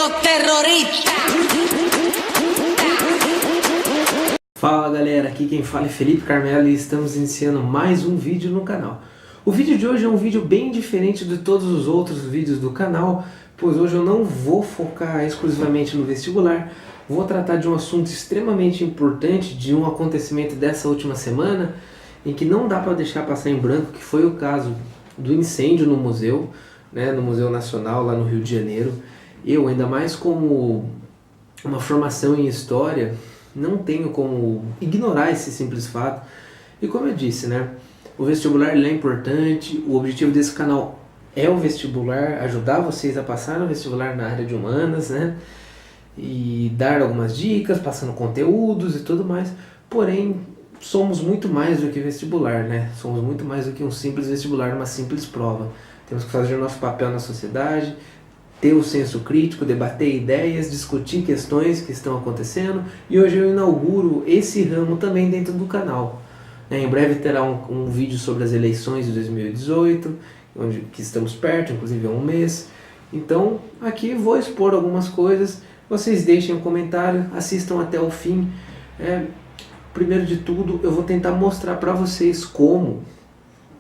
los terroristas. Fala galera, aqui quem fala é Felipe Carmelo e estamos iniciando mais um vídeo no canal. O vídeo de hoje é um vídeo bem diferente de todos os outros vídeos do canal, pois hoje eu não vou focar exclusivamente no vestibular, vou tratar de um assunto extremamente importante, de um acontecimento dessa última semana, em que não dá para deixar passar em branco, que foi o caso do incêndio no museu, né, no Museu Nacional lá no Rio de Janeiro. Eu, ainda mais como uma formação em História, não tenho como ignorar esse simples fato. E como eu disse, né, o vestibular ele é importante, o objetivo desse canal é o vestibular, ajudar vocês a passar no vestibular na área de humanas, né, e dar algumas dicas, passando conteúdos e tudo mais. Porém, somos muito mais do que vestibular, né? Somos muito mais do que um simples vestibular, uma simples prova. Temos que fazer o nosso papel na sociedade, ter o senso crítico, debater ideias, discutir questões que estão acontecendo. E hoje eu inauguro esse ramo também dentro do canal. Em breve terá um vídeo sobre as eleições de 2018, que estamos perto, inclusive é um mês. Então aqui vou expor algumas coisas, vocês deixem um comentário, assistam até o fim. Primeiro de tudo, eu vou tentar mostrar para vocês como,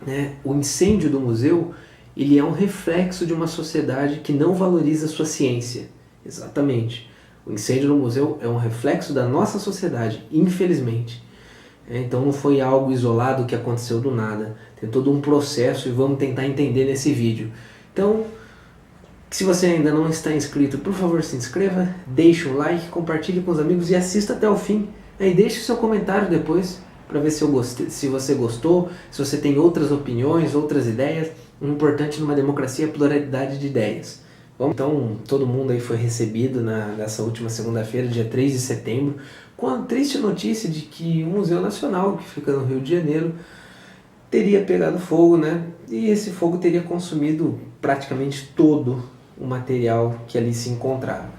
né, o incêndio do museu ele é um reflexo de uma sociedade que não valoriza a sua ciência. Exatamente. O incêndio no museu é um reflexo da nossa sociedade, infelizmente. Então não foi algo isolado que aconteceu do nada. Tem todo um processo e vamos tentar entender nesse vídeo. Então, se você ainda não está inscrito, por favor se inscreva, deixe um like, compartilhe com os amigos e assista até o fim. E deixe o seu comentário depois para ver se você gostou, se você tem outras opiniões, outras ideias. O importante numa democracia é a pluralidade de ideias. Bom, então todo mundo aí foi recebido nessa última segunda-feira, dia 3 de setembro, com a triste notícia de que o Museu Nacional, que fica no Rio de Janeiro, teria pegado fogo, né? E esse fogo teria consumido praticamente todo o material que ali se encontrava.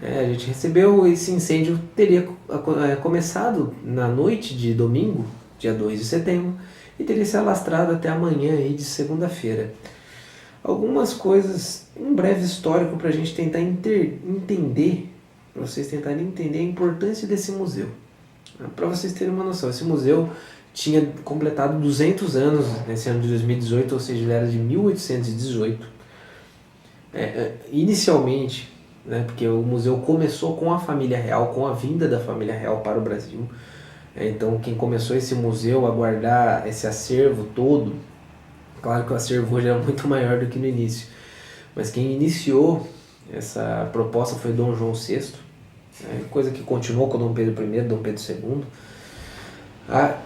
A gente recebeu, esse incêndio teria começado na noite de domingo, dia 2 de setembro, e teria se alastrado até amanhã aí de segunda-feira. Algumas coisas, um breve histórico para a gente tentar entender, para vocês tentarem entender a importância desse museu. Para vocês terem uma noção, esse museu tinha completado 200 anos nesse ano de 2018, ou seja, ele era de 1818. Inicialmente, né, porque o museu começou com a família real, com a vinda da família real para o Brasil. Então quem começou esse museu a guardar esse acervo todo, claro que o acervo hoje era muito maior do que no início, mas quem iniciou essa proposta foi Dom João VI, coisa que continuou com Dom Pedro I, Dom Pedro II.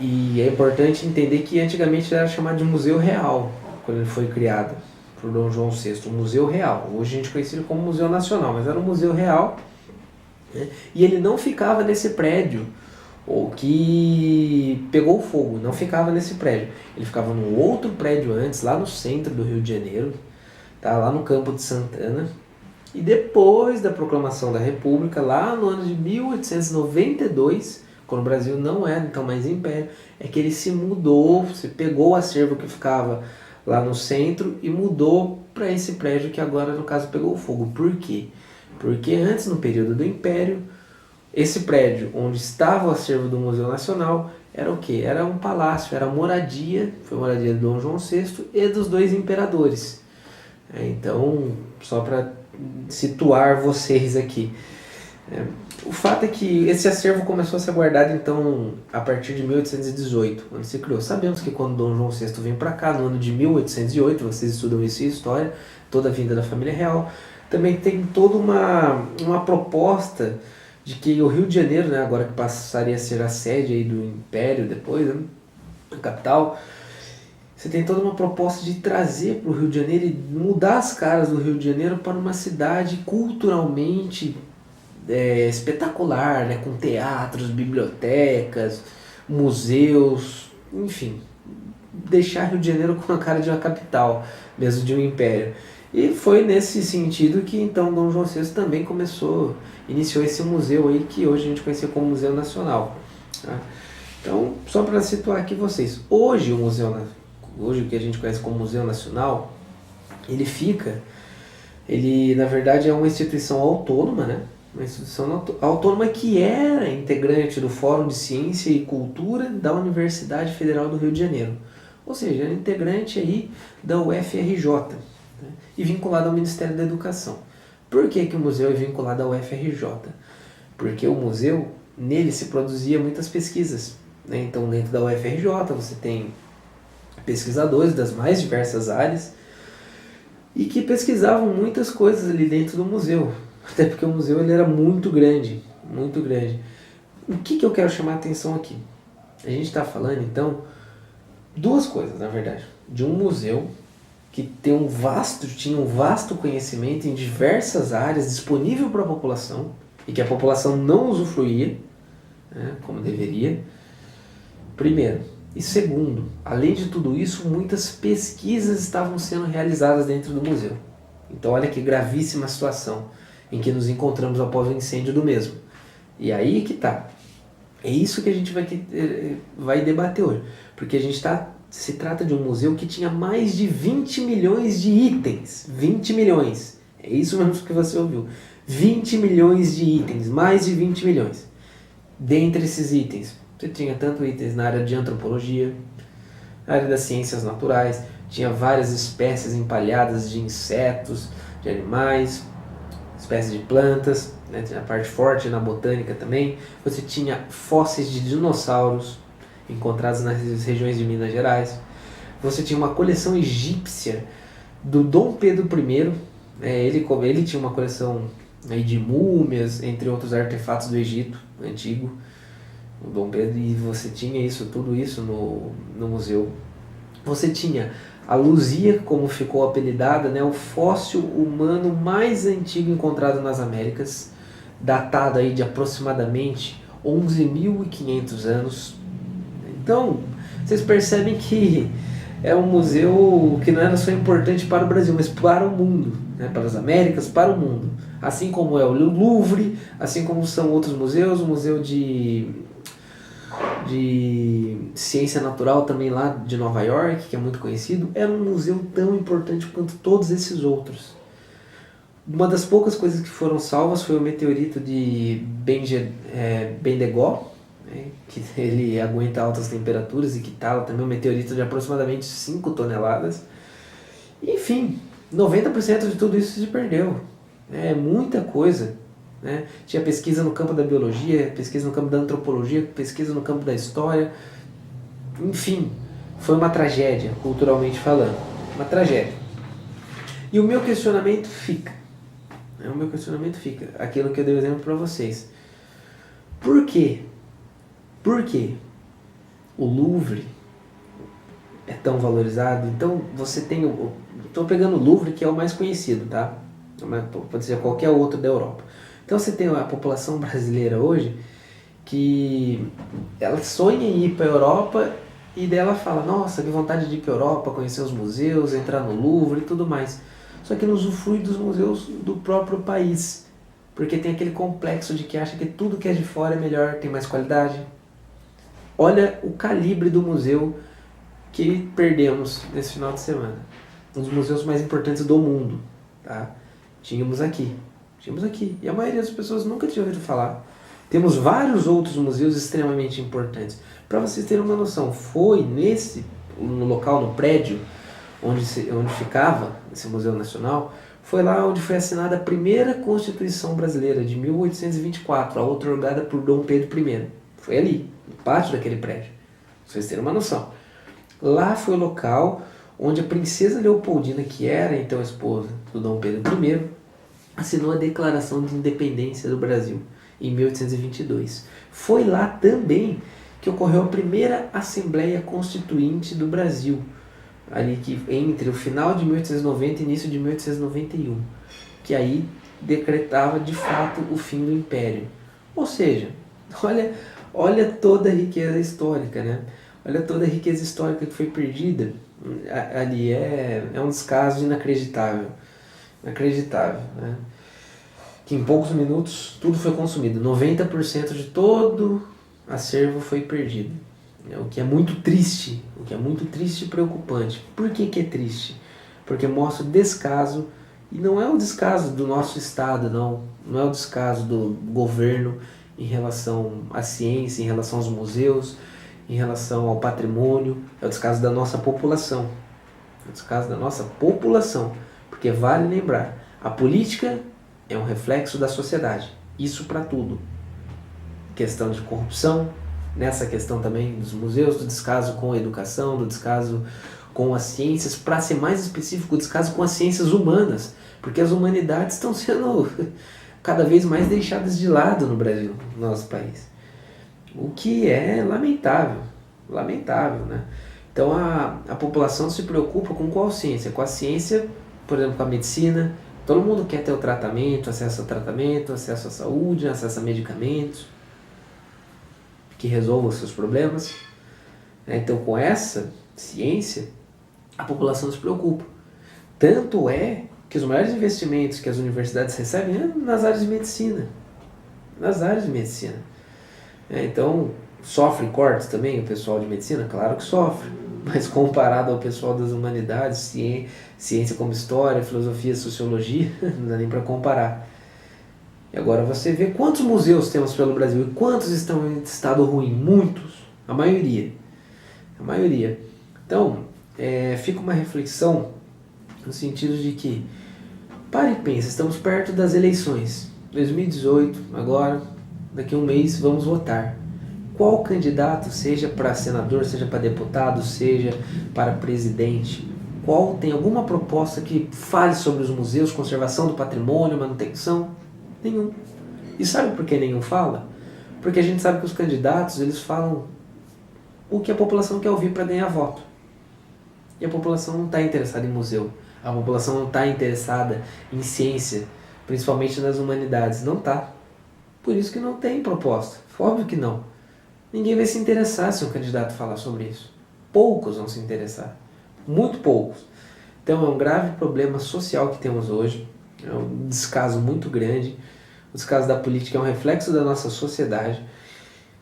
E é importante entender que antigamente era chamado de Museu Real, quando ele foi criado por Dom João VI, o Museu Real. Hoje a gente conhece ele como Museu Nacional, mas era um Museu Real, né? E ele não ficava nesse prédio que pegou fogo, não ficava nesse prédio. Ele ficava num outro prédio antes, lá no centro do Rio de Janeiro, tá? Lá no Campo de Santana. E depois da proclamação da República, lá no ano de 1892, quando o Brasil não era então mais império, é que ele se mudou, se pegou o acervo que ficava lá no centro e mudou para esse prédio que agora no caso pegou fogo. Por quê? Porque antes, no período do Império, esse prédio onde estava o acervo do Museu Nacional era o quê? Era um palácio, era moradia, foi moradia de Dom João VI e dos dois imperadores. Então, só para situar vocês aqui. O fato é que esse acervo começou a ser guardado então a partir de 1818, quando se criou. Sabemos que quando Dom João VI vem para cá, no ano de 1808, vocês estudam isso em história, toda a vinda da família real, também tem toda uma proposta de que o Rio de Janeiro, né, agora que passaria a ser a sede aí do Império depois, né, a capital, você tem toda uma proposta de trazer para o Rio de Janeiro e mudar as caras do Rio de Janeiro para uma cidade culturalmente espetacular, né, com teatros, bibliotecas, museus, enfim, deixar Rio de Janeiro com a cara de uma capital, mesmo de um império. E foi nesse sentido que então Dom João VI também iniciou esse museu aí que hoje a gente conhece como Museu Nacional. Tá? Então, só para situar aqui vocês, hoje o que a gente conhece como Museu Nacional, ele fica Ele, na verdade, é uma instituição autônoma, né? Uma instituição autônoma que era integrante do Fórum de Ciência e Cultura da Universidade Federal do Rio de Janeiro. Ou seja, era integrante aí da UFRJ, né? E vinculado ao Ministério da Educação. Por que que o museu é vinculado ao UFRJ? Porque o museu, nele se produzia muitas pesquisas, né? Então, dentro da UFRJ, você tem pesquisadores das mais diversas áreas e que pesquisavam muitas coisas ali dentro do museu, até porque o museu ele era muito grande, muito grande. O que eu quero chamar a atenção aqui? A gente está falando então duas coisas, na verdade, de um museu que tinha um vasto conhecimento em diversas áreas disponível para a população e que a população não usufruía, né, como deveria, primeiro. E segundo, além de tudo isso, muitas pesquisas estavam sendo realizadas dentro do museu. Então olha que gravíssima situação em que nos encontramos após o incêndio do mesmo. E aí que tá. É isso que a gente vai debater hoje. Porque se trata de um museu que tinha mais de 20 milhões de itens. 20 milhões. É isso mesmo que você ouviu. 20 milhões de itens. Mais de 20 milhões. Dentre esses itens, você tinha tanto itens na área de antropologia, na área das ciências naturais, tinha várias espécies empalhadas de insetos, de animais, espécies de plantas, né? Tinha a parte forte na botânica também. Você tinha fósseis de dinossauros encontrados nas regiões de Minas Gerais. Você tinha uma coleção egípcia do Dom Pedro I. Ele tinha uma coleção aí de múmias, entre outros artefatos do Egito antigo. O Dom Pedro, e você tinha tudo isso no museu. Você tinha a Luzia, como ficou apelidada, né, o fóssil humano mais antigo encontrado nas Américas, datado aí de aproximadamente 11.500 anos. Então, vocês percebem que é um museu que não era só importante para o Brasil, mas para o mundo, né, para as Américas, para o mundo. Assim como é o Louvre, assim como são outros museus, o Museu de Ciência Natural também lá de Nova York, que é muito conhecido, era um museu tão importante quanto todos esses outros. Uma das poucas coisas que foram salvas foi o meteorito de Bendigo, né, que ele aguenta altas temperaturas e que está lá também, um meteorito de aproximadamente 5 toneladas. Enfim, 90% de tudo isso se perdeu. É muita coisa, né? Tinha pesquisa no campo da biologia, pesquisa no campo da antropologia, pesquisa no campo da história. Enfim, foi uma tragédia, culturalmente falando. Uma tragédia. E o meu questionamento fica. Aquilo que eu dei exemplo para vocês. Por quê? Por que o Louvre é tão valorizado? Então você tem estou pegando o Louvre, que é o mais conhecido, tá? Pode ser qualquer outro da Europa. Então você tem a população brasileira hoje que ela sonha em ir para a Europa e daí ela fala, nossa, que vontade de ir para a Europa, conhecer os museus, entrar no Louvre e tudo mais. Só que não usufrui dos museus do próprio país, porque tem aquele complexo de que acha que tudo que é de fora é melhor, tem mais qualidade. Olha o calibre do museu que perdemos nesse final de semana. Um dos museus mais importantes do mundo, tá? Tínhamos aqui. E a maioria das pessoas nunca tinha ouvido falar. Temos vários outros museus extremamente importantes. Para vocês terem uma noção, foi no local, no prédio, onde ficava esse Museu Nacional, foi lá onde foi assinada a primeira Constituição Brasileira, de 1824, a outorgada por Dom Pedro I. Foi ali, no pátio daquele prédio. Pra vocês terem uma noção. Lá foi o local onde a princesa Leopoldina, que era então esposa do Dom Pedro I, assinou a Declaração de Independência do Brasil, em 1822. Foi lá também que ocorreu a primeira Assembleia Constituinte do Brasil, ali que entre o final de 1890 e início de 1891, que aí decretava de fato o fim do Império. Ou seja, olha toda a riqueza histórica, né? Olha toda a riqueza histórica que foi perdida ali. É um descaso inacreditável, né? Que em poucos minutos tudo foi consumido, 90% de todo acervo foi perdido, o que é muito triste, e preocupante. Por que é triste? Porque mostra o descaso E não é o descaso do nosso Estado, não é o descaso do governo em relação à ciência, em relação aos museus, em relação ao patrimônio, é o descaso da nossa população. É o descaso da nossa população. Porque vale lembrar, a política é um reflexo da sociedade. Isso para tudo. Questão de corrupção, nessa questão também dos museus, do descaso com a educação, do descaso com as ciências, para ser mais específico, o descaso com as ciências humanas, porque as humanidades estão sendo cada vez mais deixadas de lado no Brasil, no nosso país. O que é lamentável, lamentável, né? Então a população se preocupa com qual ciência? Com a ciência, por exemplo, com a medicina. Todo mundo quer ter o tratamento, acesso ao tratamento, acesso à saúde, acesso a medicamentos que resolvam os seus problemas. Então com essa ciência, a população se preocupa. Tanto é que os maiores investimentos que as universidades recebem é nas áreas de medicina. Nas áreas de medicina. Então, sofre cortes também o pessoal de medicina? Claro que sofre. Mas comparado ao pessoal das humanidades, ciência como história, filosofia, sociologia, não dá nem para comparar. E agora você vê quantos museus temos pelo Brasil e quantos estão em estado ruim? Muitos. A maioria. A maioria. Então, fica uma reflexão no sentido de que, pare e pense, estamos perto das eleições. 2018, agora, daqui a um mês, vamos votar. Qual candidato, seja para senador, seja para deputado, seja para presidente, qual tem alguma proposta que fale sobre os museus, conservação do patrimônio, manutenção? Nenhum. E sabe por que nenhum fala? Porque a gente sabe que os candidatos, eles falam o que a população quer ouvir para ganhar voto. E a população não está interessada em museu. A população não está interessada em ciência, principalmente nas humanidades. Não está. Por isso que não tem proposta. Óbvio que não. Ninguém vai se interessar se um candidato falar sobre isso. Poucos vão se interessar. Muito poucos. Então é um grave problema social que temos hoje. É um descaso muito grande. O descaso da política é um reflexo da nossa sociedade.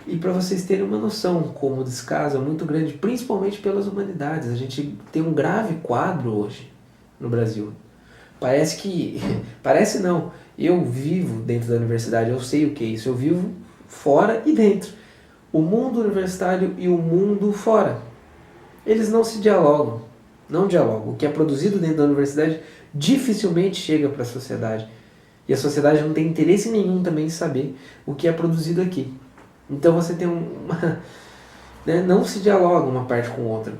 E para vocês terem uma noção, como o descaso é muito grande, principalmente pelas humanidades. A gente tem um grave quadro hoje no Brasil. Parece que... Parece não. Eu vivo dentro da universidade, eu sei o que é isso. Eu vivo fora e dentro. O mundo universitário e o mundo fora. Eles não se dialogam. Não dialogam. O que é produzido dentro da universidade dificilmente chega para a sociedade. E a sociedade não tem interesse nenhum também em saber o que é produzido aqui. Então você tem né, não se dialoga uma parte com outra.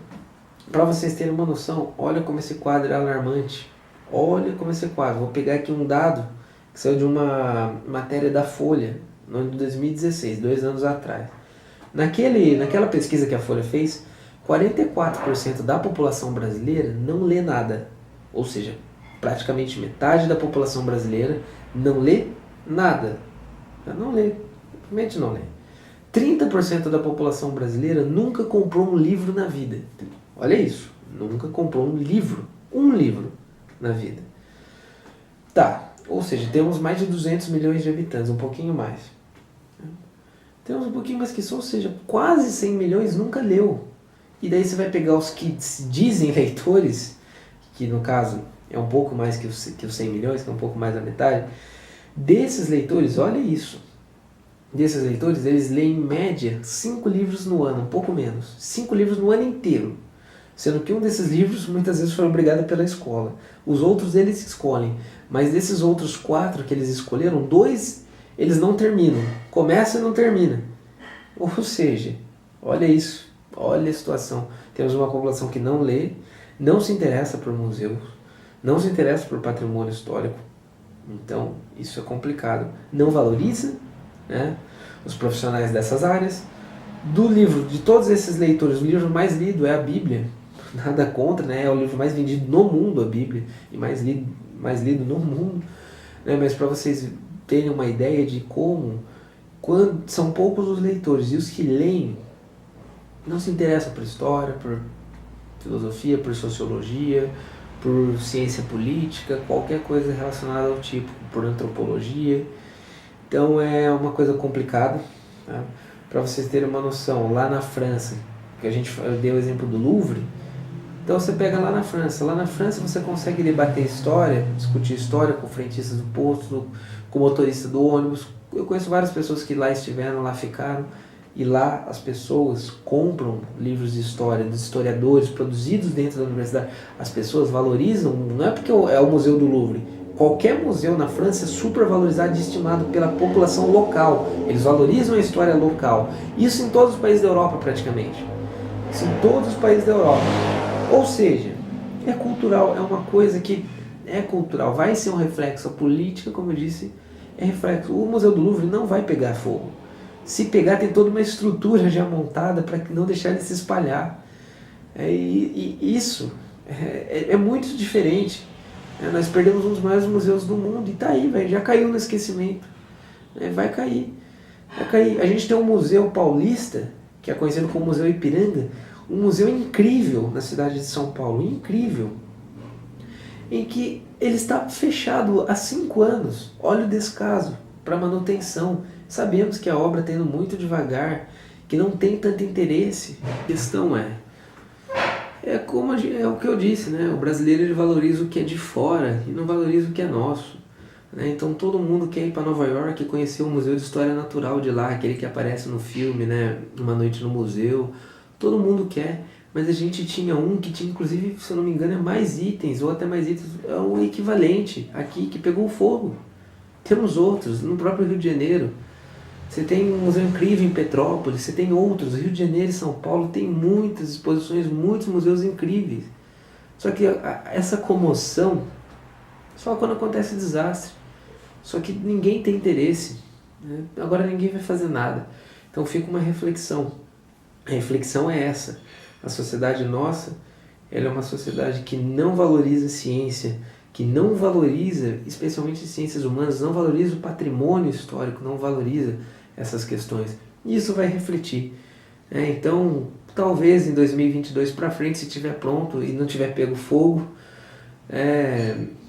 Para vocês terem uma noção, olha como esse quadro é alarmante. Olha como esse quadro. Vou pegar aqui um dado que saiu de uma matéria da Folha, no ano de 2016, 2 anos atrás. Naquela pesquisa que a Folha fez, 44% da população brasileira não lê nada. Ou seja, praticamente metade da população brasileira não lê nada. Não lê. Simplesmente não lê. 30% da população brasileira nunca comprou um livro na vida. Olha isso. Nunca comprou um livro na vida. Tá. Ou seja, temos mais de 200 milhões de habitantes, um pouquinho mais. Temos um pouquinho mais que isso, ou seja, quase 100 milhões nunca leu. E daí você vai pegar os que se dizem leitores, que no caso é um pouco mais que os 100 milhões, que é um pouco mais da metade. Desses leitores, olha isso. Desses leitores, eles leem em média 5 livros no ano, um pouco menos. 5 livros no ano inteiro. Sendo que um desses livros muitas vezes foi obrigado pela escola. Os outros eles escolhem. Mas desses outros 4 que eles escolheram, 2 eles não terminam. Começa e não termina. Ou seja, olha isso. Olha a situação. Temos uma população que não lê, não se interessa por museus, não se interessa por patrimônio histórico. Então, isso é complicado. Não valoriza, né, os profissionais dessas áreas. Do livro, de todos esses leitores, o livro mais lido é a Bíblia. Nada contra, né? É o livro mais vendido no mundo, a Bíblia, e mais lido no mundo. Né? Mas para vocês terem uma ideia de como, quando são poucos os leitores, e os que leem não se interessam por história, por filosofia, por sociologia, por ciência política, qualquer coisa relacionada ao tipo, por antropologia. Então é uma coisa complicada, tá? Para vocês terem uma noção, lá na França, que eu dei o exemplo do Louvre, Então você pega lá na França você consegue debater história, discutir história com frentistas do posto, com motorista do ônibus. Eu conheço várias pessoas que lá estiveram, lá ficaram, e lá as pessoas compram livros de história dos historiadores produzidos dentro da universidade. As pessoas valorizam, não é porque é o Museu do Louvre. Qualquer museu na França é super valorizado e estimado pela população local. Eles valorizam a história local. Isso em todos os países da Europa praticamente. Isso em todos os países da Europa. Ou seja, é cultural, é uma coisa que é cultural. Vai ser um reflexo. A política, como eu disse, é reflexo. O Museu do Louvre não vai pegar fogo. Se pegar, tem toda uma estrutura já montada para não deixar ele se espalhar. E isso é muito diferente. Nós perdemos um dos maiores museus do mundo e tá aí, véio, já caiu no esquecimento. Vai cair. A gente tem um museu paulista, que é conhecido como Museu Ipiranga, um museu incrível na cidade de São Paulo, incrível, em que ele está fechado há 5 anos. Olha o descaso para manutenção. Sabemos que a obra está indo muito devagar, que não tem tanto interesse. A questão é o que eu disse, né? O brasileiro ele valoriza o que é de fora e não valoriza o que é nosso, né? Então todo mundo quer ir para Nova York e conhecer o Museu de História Natural de lá, aquele que aparece no filme, né? Uma Noite no Museu. Todo mundo quer, mas a gente tinha um que tinha, inclusive, se eu não me engano, é mais itens, ou até mais itens, é o equivalente aqui, que pegou fogo. Temos outros, no próprio Rio de Janeiro. Você tem um museu incrível em Petrópolis, você tem outros, Rio de Janeiro e São Paulo tem muitas exposições, muitos museus incríveis. Só que essa comoção, só quando acontece desastre. Só que ninguém tem interesse, né? Agora ninguém vai fazer nada. Então fica uma reflexão. A reflexão é essa. A sociedade nossa, ela é uma sociedade que não valoriza a ciência, que não valoriza, especialmente ciências humanas, não valoriza o patrimônio histórico, não valoriza essas questões. E isso vai refletir. Então, talvez em 2022 para frente, se estiver pronto e não tiver pego fogo,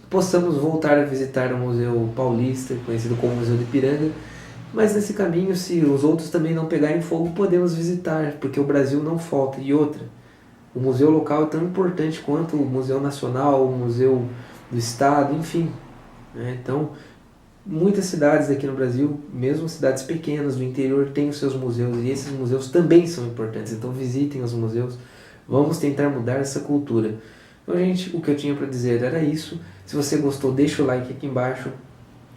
possamos voltar a visitar o Museu Paulista, conhecido como Museu do Ipiranga, mas nesse caminho, se os outros também não pegarem fogo, podemos visitar, porque o Brasil não falta. E outra, o museu local é tão importante quanto o Museu Nacional, o Museu do Estado, enfim. Então, muitas cidades aqui no Brasil, mesmo cidades pequenas do interior, têm os seus museus, e esses museus também são importantes. Então visitem os museus, vamos tentar mudar essa cultura. Então, gente, o que eu tinha para dizer era isso. Se você gostou, deixa o like aqui embaixo,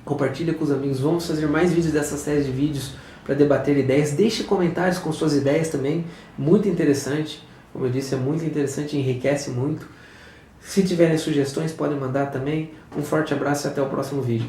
compartilha com os amigos, vamos fazer mais vídeos dessa série de vídeos para debater ideias. Deixe comentários com suas ideias também, muito interessante. Como eu disse, é muito interessante, enriquece muito. Se tiverem sugestões, podem mandar também. Um forte abraço e até o próximo vídeo.